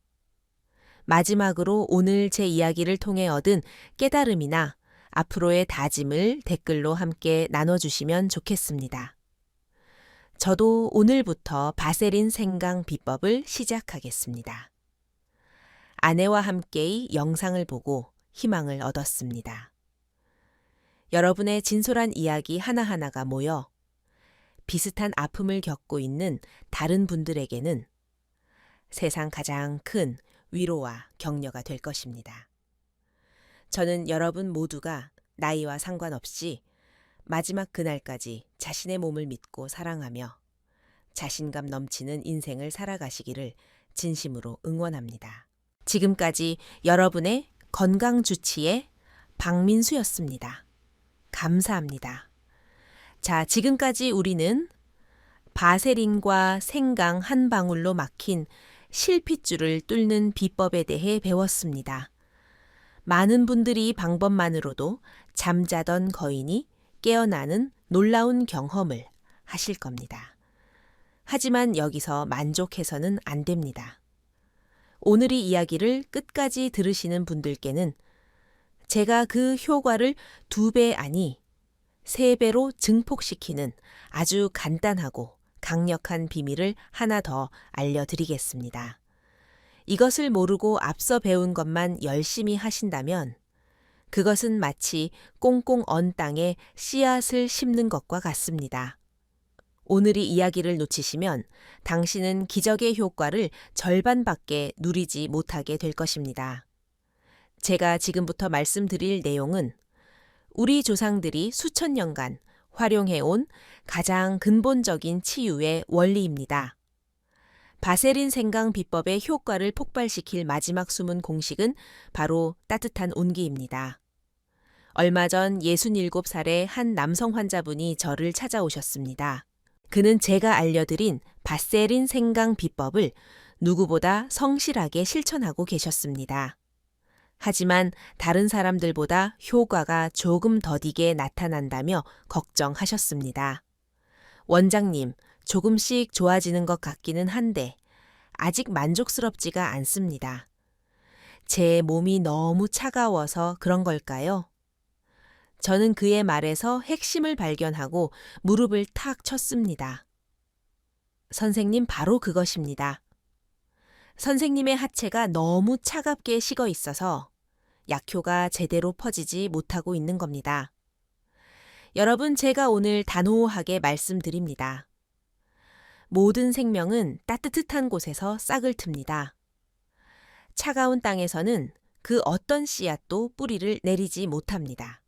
마지막으로 오늘 제 이야기를 통해 얻은 깨달음이나 앞으로의 다짐을 댓글로 함께 나눠주시면 좋겠습니다. 저도 오늘부터 바세린 생강 비법을 시작하겠습니다. 아내와 함께 영상을 보고 희망을 얻었습니다. 여러분의 진솔한 이야기 하나하나가 모여 비슷한 아픔을 겪고 있는 다른 분들에게는 세상 가장 큰 위로와 격려가 될 것입니다. 저는 여러분 모두가 나이와 상관없이 마지막 그날까지 자신의 몸을 믿고 사랑하며 자신감 넘치는 인생을 살아가시기를 진심으로 응원합니다. 지금까지 여러분의 건강주치의 박민수였습니다. 감사합니다. 자, 지금까지 우리는 바세린과 생강 한 방울로 막힌 실핏줄을 뚫는 비법에 대해 배웠습니다. 많은 분들이 이 방법만으로도 잠자던 거인이 깨어나는 놀라운 경험을 하실 겁니다. 하지만 여기서 만족해서는 안 됩니다. 오늘 이 이야기를 끝까지 들으시는 분들께는 제가 그 효과를 2배 아니 3배로 증폭시키는 아주 간단하고 강력한 비밀을 하나 더 알려드리겠습니다. 이것을 모르고 앞서 배운 것만 열심히 하신다면 그것은 마치 꽁꽁 언 땅에 씨앗을 심는 것과 같습니다. 오늘 이 이야기를 놓치시면 당신은 기적의 효과를 절반밖에 누리지 못하게 될 것입니다. 제가 지금부터 말씀드릴 내용은 우리 조상들이 수천 년간 활용해온 가장 근본적인 치유의 원리입니다. 바세린 생강 비법의 효과를 폭발시킬 마지막 숨은 공식은 바로 따뜻한 온기입니다. 얼마 전 67살의 한 남성 환자분이 저를 찾아오셨습니다. 그는 제가 알려드린 바세린 생강 비법을 누구보다 성실하게 실천하고 계셨습니다. 하지만 다른 사람들보다 효과가 조금 더디게 나타난다며 걱정하셨습니다. 원장님, 조금씩 좋아지는 것 같기는 한데 아직 만족스럽지가 않습니다. 제 몸이 너무 차가워서 그런 걸까요? 저는 그의 말에서 핵심을 발견하고 무릎을 탁 쳤습니다. 선생님, 바로 그것입니다. 선생님의 하체가 너무 차갑게 식어 있어서 약효가 제대로 퍼지지 못하고 있는 겁니다. 여러분, 제가 오늘 단호하게 말씀드립니다. 모든 생명은 따뜻한 곳에서 싹을 틉니다. 차가운 땅에서는 그 어떤 씨앗도 뿌리를 내리지 못합니다.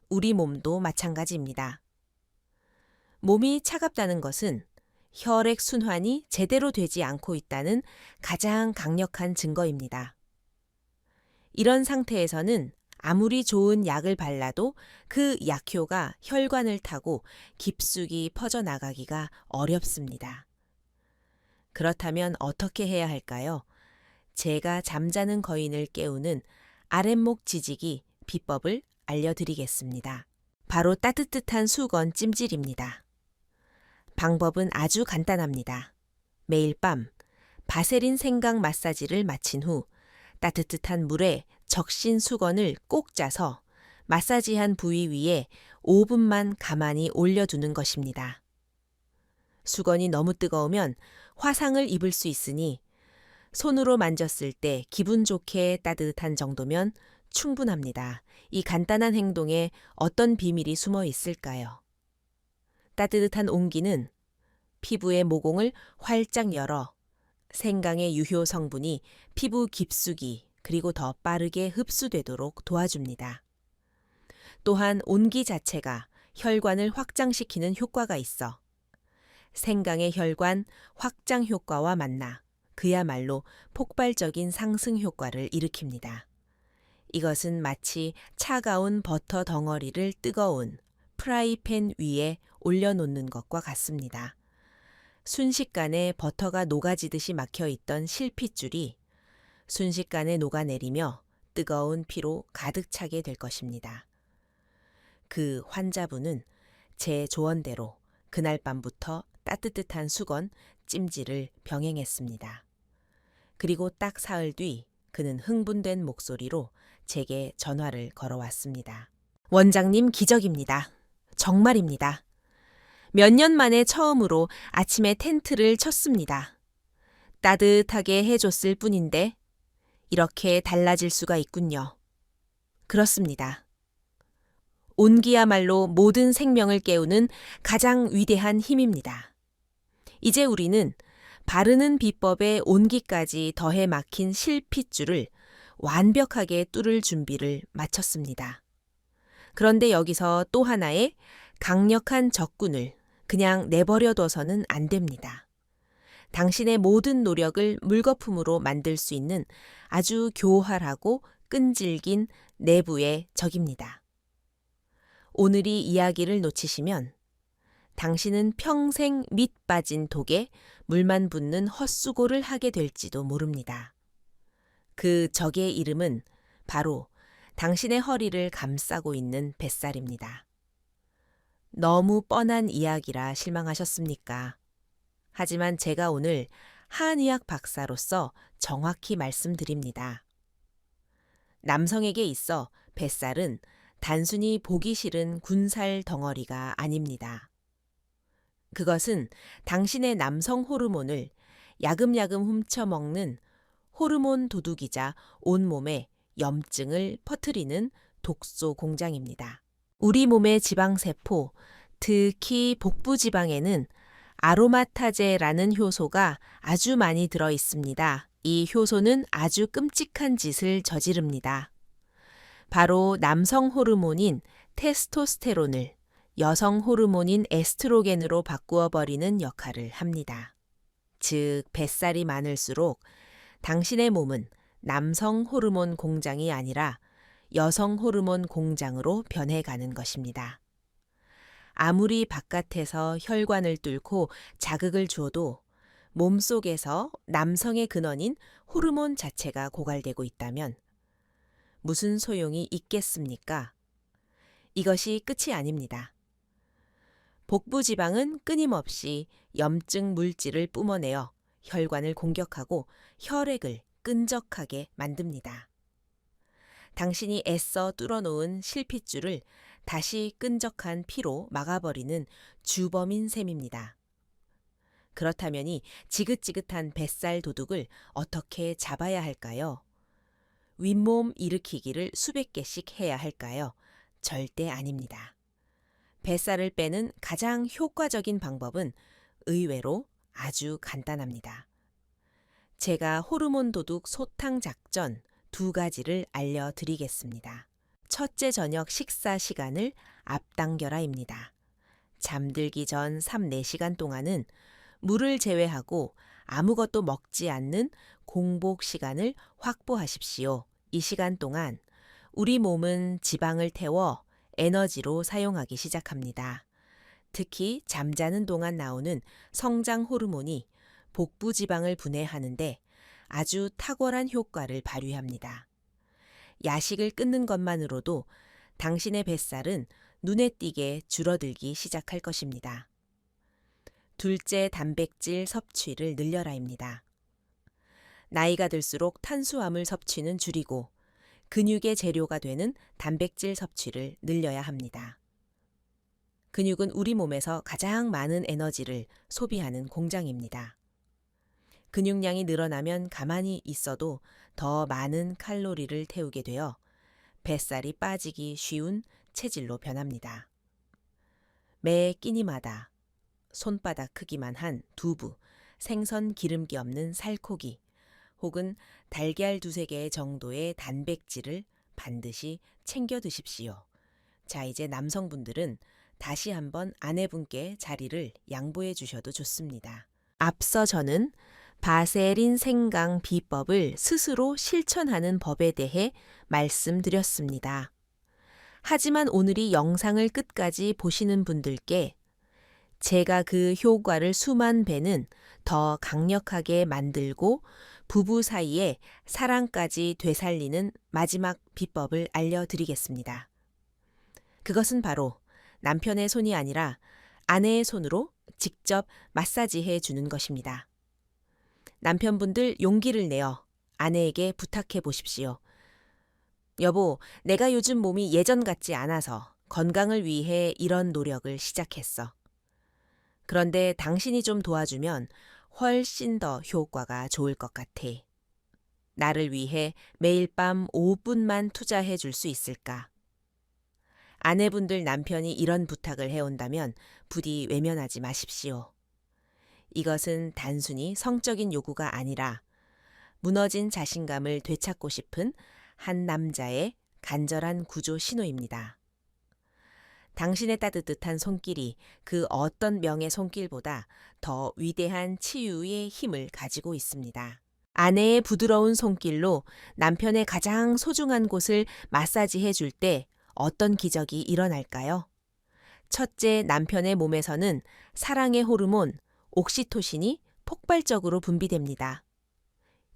우리 몸도 마찬가지입니다. 몸이 차갑다는 것은 혈액 순환이 제대로 되지 않고 있다는 가장 강력한 증거입니다. 이런 상태에서는 아무리 좋은 약을 발라도 그 약효가 혈관을 타고 깊숙이 퍼져나가기가 어렵습니다. 그렇다면 어떻게 해야 할까요? 제가 잠자는 거인을 깨우는 아랫목 지지기 비법을 알려드리겠습니다. 바로 따뜻한 수건 찜질입니다. 방법은 아주 간단합니다. 매일 밤 바세린 생강 마사지를 마친 후 따뜻한 물에 적신 수건을 꼭 짜서 마사지한 부위 위에 5분만 가만히 올려두는 것입니다. 수건이 너무 뜨거우면 화상을 입을 수 있으니 손으로 만졌을 때 기분 좋게 따뜻한 정도면 충분합니다. 이 간단한 행동에 어떤 비밀이 숨어 있을까요? 따뜻한 온기는 피부의 모공을 활짝 열어 생강의 유효 성분이 피부 깊숙이 그리고 더 빠르게 흡수되도록 도와줍니다. 또한 온기 자체가 혈관을 확장시키는 효과가 있어 생강의 혈관 확장 효과와 만나 그야말로 폭발적인 상승 효과를 일으킵니다. 이것은 마치 차가운 버터 덩어리를 뜨거운 프라이팬 위에 올려놓는 것과 같습니다. 순식간에 버터가 녹아지듯이 막혀있던 실핏줄이 순식간에 녹아내리며 뜨거운 피로 가득 차게 될 것입니다. 그 환자분은 제 조언대로 그날 밤부터 따뜻한 수건, 찜질을 병행했습니다. 그리고 딱 사흘 뒤 그는 흥분된 목소리로 제게 전화를 걸어왔습니다. 원장님 기적입니다. 정말입니다. 몇 년 만에 처음으로 아침에 텐트를 쳤습니다. 따뜻하게 해줬을 뿐인데 이렇게 달라질 수가 있군요. 그렇습니다. 온기야말로 모든 생명을 깨우는 가장 위대한 힘입니다. 이제 우리는 바르는 비법에 온기까지 더해 막힌 실핏줄을 완벽하게 뚫을 준비를 마쳤습니다. 그런데 여기서 또 하나의 강력한 적군을 그냥 내버려둬서는 안 됩니다. 당신의 모든 노력을 물거품으로 만들 수 있는 아주 교활하고 끈질긴 내부의 적입니다. 오늘 이 이야기를 놓치시면 당신은 평생 밑 빠진 독에 물만 붓는 헛수고를 하게 될지도 모릅니다. 그 적의 이름은 바로 당신의 허리를 감싸고 있는 뱃살입니다. 너무 뻔한 이야기라 실망하셨습니까? 하지만 제가 오늘 한의학 박사로서 정확히 말씀드립니다. 남성에게 있어 뱃살은 단순히 보기 싫은 군살 덩어리가 아닙니다. 그것은 당신의 남성 호르몬을 야금야금 훔쳐먹는 호르몬 도둑이자 온몸에 염증을 퍼뜨리는 독소 공장입니다. 우리 몸의 지방세포, 특히 복부지방에는 아로마타제라는 효소가 아주 많이 들어 있습니다. 이 효소는 아주 끔찍한 짓을 저지릅니다. 바로 남성 호르몬인 테스토스테론을 여성 호르몬인 에스트로겐으로 바꾸어 버리는 역할을 합니다. 즉, 뱃살이 많을수록 당신의 몸은 남성 호르몬 공장이 아니라 여성 호르몬 공장으로 변해가는 것입니다. 아무리 바깥에서 혈관을 뚫고 자극을 주어도 몸속에서 남성의 근원인 호르몬 자체가 고갈되고 있다면 무슨 소용이 있겠습니까? 이것이 끝이 아닙니다. 복부 지방은 끊임없이 염증 물질을 뿜어내어 혈관을 공격하고 혈액을 끈적하게 만듭니다. 당신이 애써 뚫어놓은 실핏줄을 다시 끈적한 피로 막아버리는 주범인 셈입니다. 그렇다면 이 지긋지긋한 뱃살 도둑을 어떻게 잡아야 할까요? 윗몸 일으키기를 수백 개씩 해야 할까요? 절대 아닙니다. 뱃살을 빼는 가장 효과적인 방법은 의외로 아주 간단합니다. 제가 호르몬 도둑 소탕 작전 2가지를 알려드리겠습니다. 첫째, 저녁 식사 시간을 앞당겨라입니다. 잠들기 전 3-4시간 동안은 물을 제외하고 아무것도 먹지 않는 공복 시간을 확보하십시오. 이 시간 동안 우리 몸은 지방을 태워 에너지로 사용하기 시작합니다. 특히 잠자는 동안 나오는 성장 호르몬이 복부 지방을 분해하는데 아주 탁월한 효과를 발휘합니다. 야식을 끊는 것만으로도 당신의 뱃살은 눈에 띄게 줄어들기 시작할 것입니다. 둘째, 단백질 섭취를 늘려라입니다. 나이가 들수록 탄수화물 섭취는 줄이고 근육의 재료가 되는 단백질 섭취를 늘려야 합니다. 근육은 우리 몸에서 가장 많은 에너지를 소비하는 공장입니다. 근육량이 늘어나면 가만히 있어도 더 많은 칼로리를 태우게 되어 뱃살이 빠지기 쉬운 체질로 변합니다. 매 끼니마다 손바닥 크기만 한 두부, 생선 기름기 없는 살코기, 혹은 달걀 2-3개 정도의 단백질을 반드시 챙겨 드십시오. 자, 이제 남성분들은 다시 한번 아내분께 자리를 양보해 주셔도 좋습니다. 앞서 저는 바세린 생강 비법을 스스로 실천하는 법에 대해 말씀드렸습니다. 하지만 오늘 이 영상을 끝까지 보시는 분들께 제가 그 효과를 수만 배는 더 강력하게 만들고 부부 사이에 사랑까지 되살리는 마지막 비법을 알려드리겠습니다. 그것은 바로 남편의 손이 아니라 아내의 손으로 직접 마사지해 주는 것입니다. 남편분들 용기를 내어 아내에게 부탁해 보십시오. 여보, 내가 요즘 몸이 예전 같지 않아서 건강을 위해 이런 노력을 시작했어. 그런데 당신이 좀 도와주면 훨씬 더 효과가 좋을 것 같아. 나를 위해 매일 밤 5분만 투자해 줄 수 있을까? 아내분들 남편이 이런 부탁을 해온다면 부디 외면하지 마십시오. 이것은 단순히 성적인 요구가 아니라 무너진 자신감을 되찾고 싶은 한 남자의 간절한 구조 신호입니다. 당신의 따뜻한 손길이 그 어떤 명의 손길보다 더 위대한 치유의 힘을 가지고 있습니다. 아내의 부드러운 손길로 남편의 가장 소중한 곳을 마사지해 줄 때 어떤 기적이 일어날까요? 첫째, 남편의 몸에서는 사랑의 호르몬, 옥시토신이 폭발적으로 분비됩니다.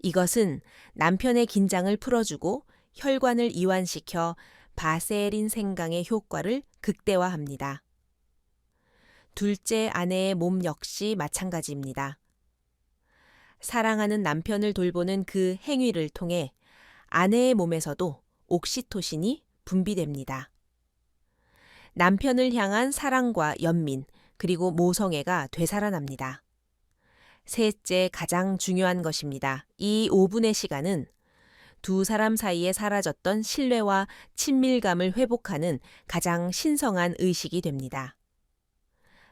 이것은 남편의 긴장을 풀어주고 혈관을 이완시켜 바세린 생강의 효과를 극대화합니다. 둘째, 아내의 몸 역시 마찬가지입니다. 사랑하는 남편을 돌보는 그 행위를 통해 아내의 몸에서도 옥시토신이 분비됩니다. 남편을 향한 사랑과 연민, 그리고 모성애가 되살아납니다. 셋째, 가장 중요한 것입니다. 이 5분의 시간은 두 사람 사이에 사라졌던 신뢰와 친밀감을 회복하는 가장 신성한 의식이 됩니다.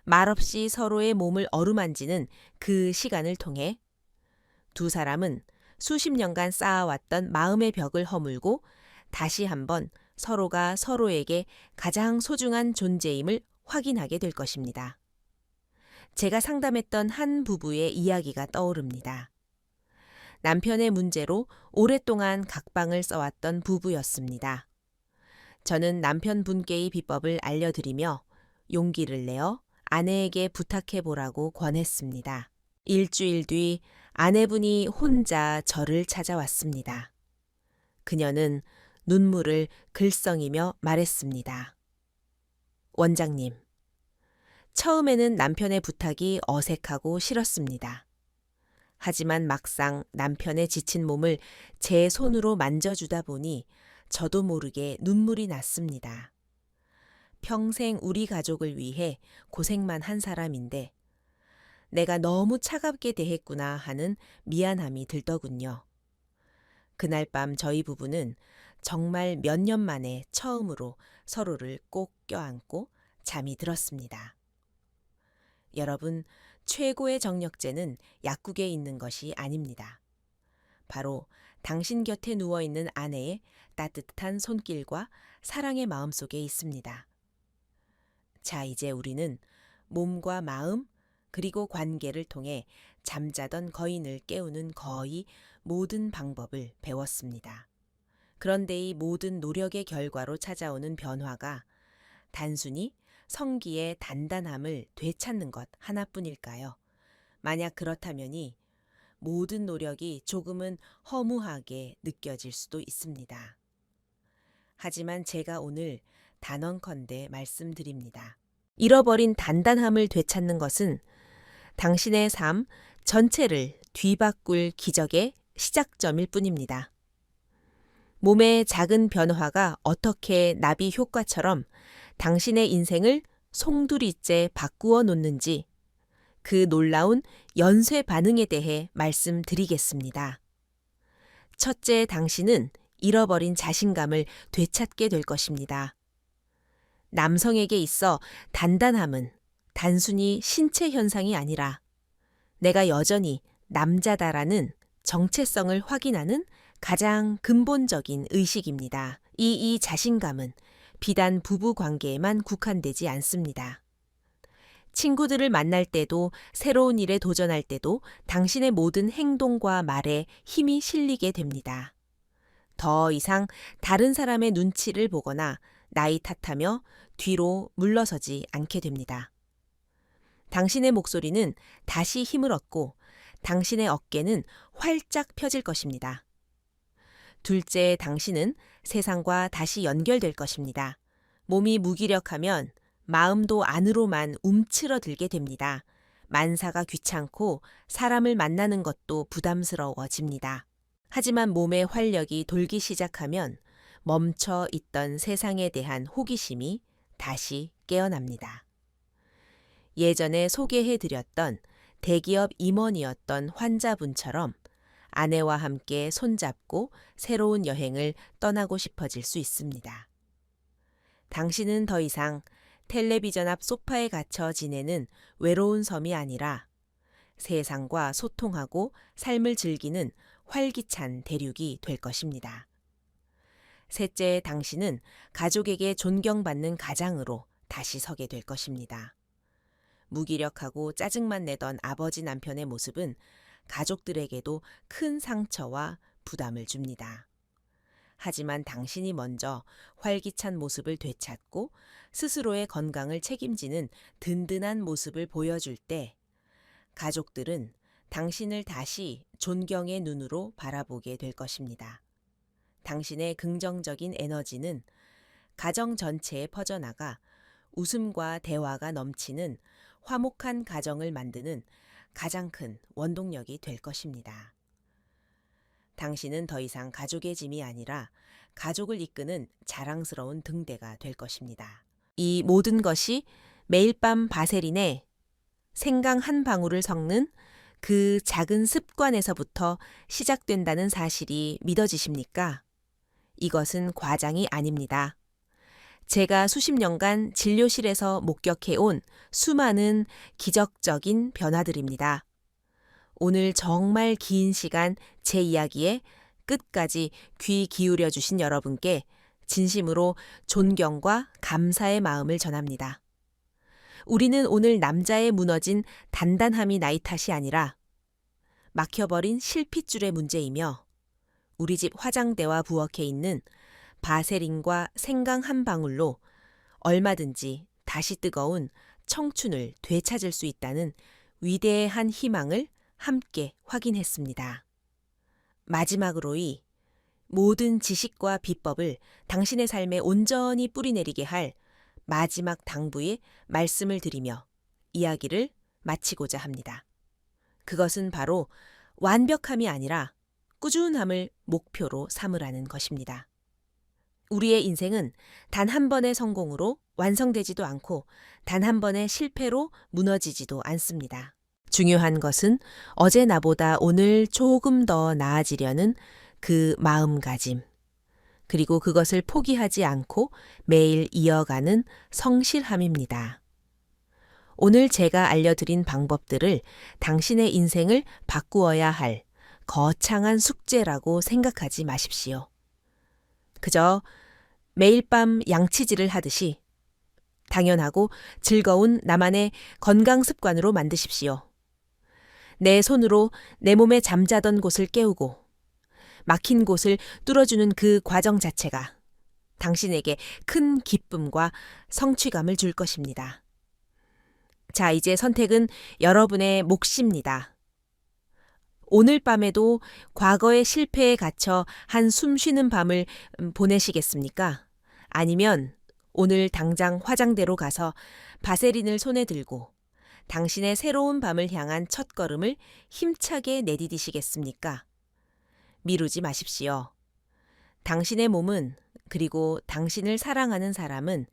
말없이 서로의 몸을 어루만지는 그 시간을 통해 두 사람은 수십 년간 쌓아왔던 마음의 벽을 허물고 다시 한번 서로가 서로에게 가장 소중한 존재임을 확인하게 될 것입니다. 제가 상담했던 한 부부의 이야기가 떠오릅니다. 남편의 문제로 오랫동안 각방을 써왔던 부부였습니다. 저는 남편분께의 비법을 알려드리며 용기를 내어 아내에게 부탁해보라고 권했습니다. 일주일 뒤 아내분이 혼자 저를 찾아왔습니다. 그녀는 눈물을 글썽이며 말했습니다. 원장님, 처음에는 남편의 부탁이 어색하고 싫었습니다. 하지만 막상 남편의 지친 몸을 제 손으로 만져주다 보니 저도 모르게 눈물이 났습니다. 평생 우리 가족을 위해 고생만 한 사람인데 내가 너무 차갑게 대했구나 하는 미안함이 들더군요. 그날 밤 저희 부부는 정말 몇 년 만에 처음으로 서로를 꼭 껴안고 잠이 들었습니다. 여러분, 최고의 정력제는 약국에 있는 것이 아닙니다. 바로 당신 곁에 누워있는 아내의 따뜻한 손길과 사랑의 마음속에 있습니다. 자, 이제 우리는 몸과 마음 그리고 관계를 통해 잠자던 거인을 깨우는 거의 모든 방법을 배웠습니다. 그런데 이 모든 노력의 결과로 찾아오는 변화가 단순히 성기의 단단함을 되찾는 것 하나뿐일까요? 만약 그렇다면이 모든 노력이 조금은 허무하게 느껴질 수도 있습니다. 하지만 제가 오늘 단언컨대 말씀드립니다. 잃어버린 단단함을 되찾는 것은 당신의 삶 전체를 뒤바꿀 기적의 시작점일 뿐입니다. 몸의 작은 변화가 어떻게 나비 효과처럼 당신의 인생을 송두리째 바꾸어 놓는지 그 놀라운 연쇄 반응에 대해 말씀드리겠습니다. 첫째, 당신은 잃어버린 자신감을 되찾게 될 것입니다. 남성에게 있어 단단함은 단순히 신체 현상이 아니라 내가 여전히 남자다라는 정체성을 확인하는 가장 근본적인 의식입니다. 이 자신감은 비단 부부 관계에만 국한되지 않습니다. 친구들을 만날 때도 새로운 일에 도전할 때도 당신의 모든 행동과 말에 힘이 실리게 됩니다. 더 이상 다른 사람의 눈치를 보거나 나이 탓하며 뒤로 물러서지 않게 됩니다. 당신의 목소리는 다시 힘을 얻고 당신의 어깨는 활짝 펴질 것입니다. 둘째, 당신은 세상과 다시 연결될 것입니다. 몸이 무기력하면 마음도 안으로만 움츠러들게 됩니다. 만사가 귀찮고 사람을 만나는 것도 부담스러워집니다. 하지만 몸의 활력이 돌기 시작하면 멈춰 있던 세상에 대한 호기심이 다시 깨어납니다. 예전에 소개해드렸던 대기업 임원이었던 환자분처럼 아내와 함께 손잡고 새로운 여행을 떠나고 싶어질 수 있습니다. 당신은 더 이상 텔레비전 앞 소파에 갇혀 지내는 외로운 섬이 아니라 세상과 소통하고 삶을 즐기는 활기찬 대륙이 될 것입니다. 셋째, 당신은 가족에게 존경받는 가장으로 다시 서게 될 것입니다. 무기력하고 짜증만 내던 아버지 남편의 모습은 가족들에게도 큰 상처와 부담을 줍니다. 하지만 당신이 먼저 활기찬 모습을 되찾고 스스로의 건강을 책임지는 든든한 모습을 보여줄 때 가족들은 당신을 다시 존경의 눈으로 바라보게 될 것입니다. 당신의 긍정적인 에너지는 가정 전체에 퍼져나가 웃음과 대화가 넘치는 화목한 가정을 만드는 가장 큰 원동력이 될 것입니다. 당신은 더 이상 가족의 짐이 아니라 가족을 이끄는 자랑스러운 등대가 될 것입니다. 이 모든 것이 매일 밤 바세린에 생강 한 방울을 섞는 그 작은 습관에서부터 시작된다는 사실이 믿어지십니까? 이것은 과장이 아닙니다. 제가 수십 년간 진료실에서 목격해온 수많은 기적적인 변화들입니다. 오늘 정말 긴 시간 제 이야기에 끝까지 귀 기울여 주신 여러분께 진심으로 존경과 감사의 마음을 전합니다. 우리는 오늘 남자의 무너진 단단함이 나이 탓이 아니라 막혀버린 실핏줄의 문제이며 우리 집 화장대와 부엌에 있는 바세린과 생강 한 방울로 얼마든지 다시 뜨거운 청춘을 되찾을 수 있다는 위대한 희망을 함께 확인했습니다. 마지막으로 이 모든 지식과 비법을 당신의 삶에 온전히 뿌리내리게 할 마지막 당부의 말씀을 드리며 이야기를 마치고자 합니다. 그것은 바로 완벽함이 아니라 꾸준함을 목표로 삼으라는 것입니다. 우리의 인생은 단 한 번의 성공으로 완성되지도 않고 단 한 번의 실패로 무너지지도 않습니다. 중요한 것은 어제 나보다 오늘 조금 더 나아지려는 그 마음가짐, 그리고 그것을 포기하지 않고 매일 이어가는 성실함입니다. 오늘 제가 알려드린 방법들을 당신의 인생을 바꾸어야 할 거창한 숙제라고 생각하지 마십시오. 그저 매일 밤 양치질을 하듯이 당연하고 즐거운 나만의 건강 습관으로 만드십시오. 내 손으로 내 몸에 잠자던 곳을 깨우고 막힌 곳을 뚫어주는 그 과정 자체가 당신에게 큰 기쁨과 성취감을 줄 것입니다. 자, 이제 선택은 여러분의 몫입니다. 오늘 밤에도 과거의 실패에 갇혀 한숨 쉬는 밤을 보내시겠습니까? 아니면 오늘 당장 화장대로 가서 바세린을 손에 들고 당신의 새로운 밤을 향한 첫걸음을 힘차게 내디디시겠습니까? 미루지 마십시오. 당신의 몸은, 그리고 당신을 사랑하는 사람은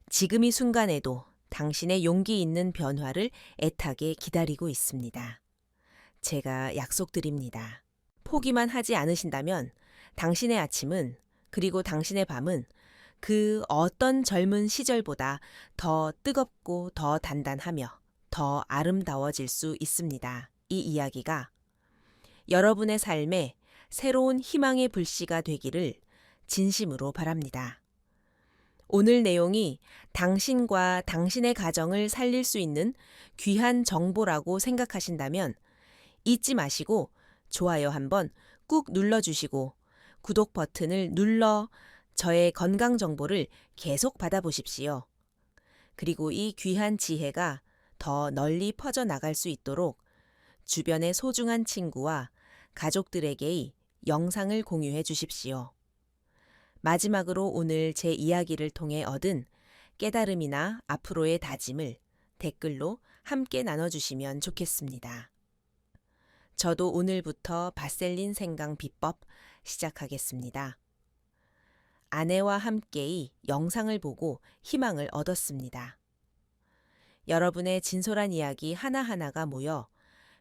지금 이 순간에도 당신의 용기 있는 변화를 애타게 기다리고 있습니다. 제가 약속드립니다. 포기만 하지 않으신다면 당신의 아침은, 그리고 당신의 밤은 그 어떤 젊은 시절보다 더 뜨겁고 더 단단하며 더 아름다워질 수 있습니다. 이 이야기가 여러분의 삶에 새로운 희망의 불씨가 되기를 진심으로 바랍니다. 오늘 내용이 당신과 당신의 가정을 살릴 수 있는 귀한 정보라고 생각하신다면 잊지 마시고 좋아요 한번 꾹 눌러주시고 구독 버튼을 눌러 저의 건강 정보를 계속 받아보십시오. 그리고 이 귀한 지혜가 더 널리 퍼져나갈 수 있도록 주변의 소중한 친구와 가족들에게 이 영상을 공유해 주십시오. 마지막으로 오늘 제 이야기를 통해 얻은 깨달음이나 앞으로의 다짐을 댓글로 함께 나눠주시면 좋겠습니다. 저도 오늘부터 바셀린 생강 비법 시작하겠습니다. 아내와 함께이 영상을 보고 희망을 얻었습니다. 여러분의 진솔한 이야기 하나하나가 모여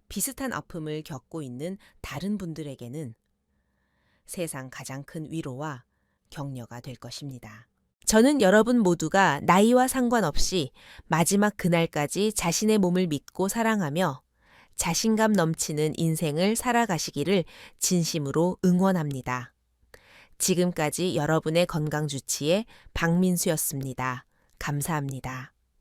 비슷한 아픔을 겪고 있는 다른 분들에게는 세상 가장 큰 위로와 격려가 될 것입니다. 저는 여러분 모두가 나이와 상관없이 마지막 그날까지 자신의 몸을 믿고 사랑하며 자신감 넘치는 인생을 살아가시기를 진심으로 응원합니다. 지금까지 여러분의 건강 주치의 박민수였습니다. 감사합니다.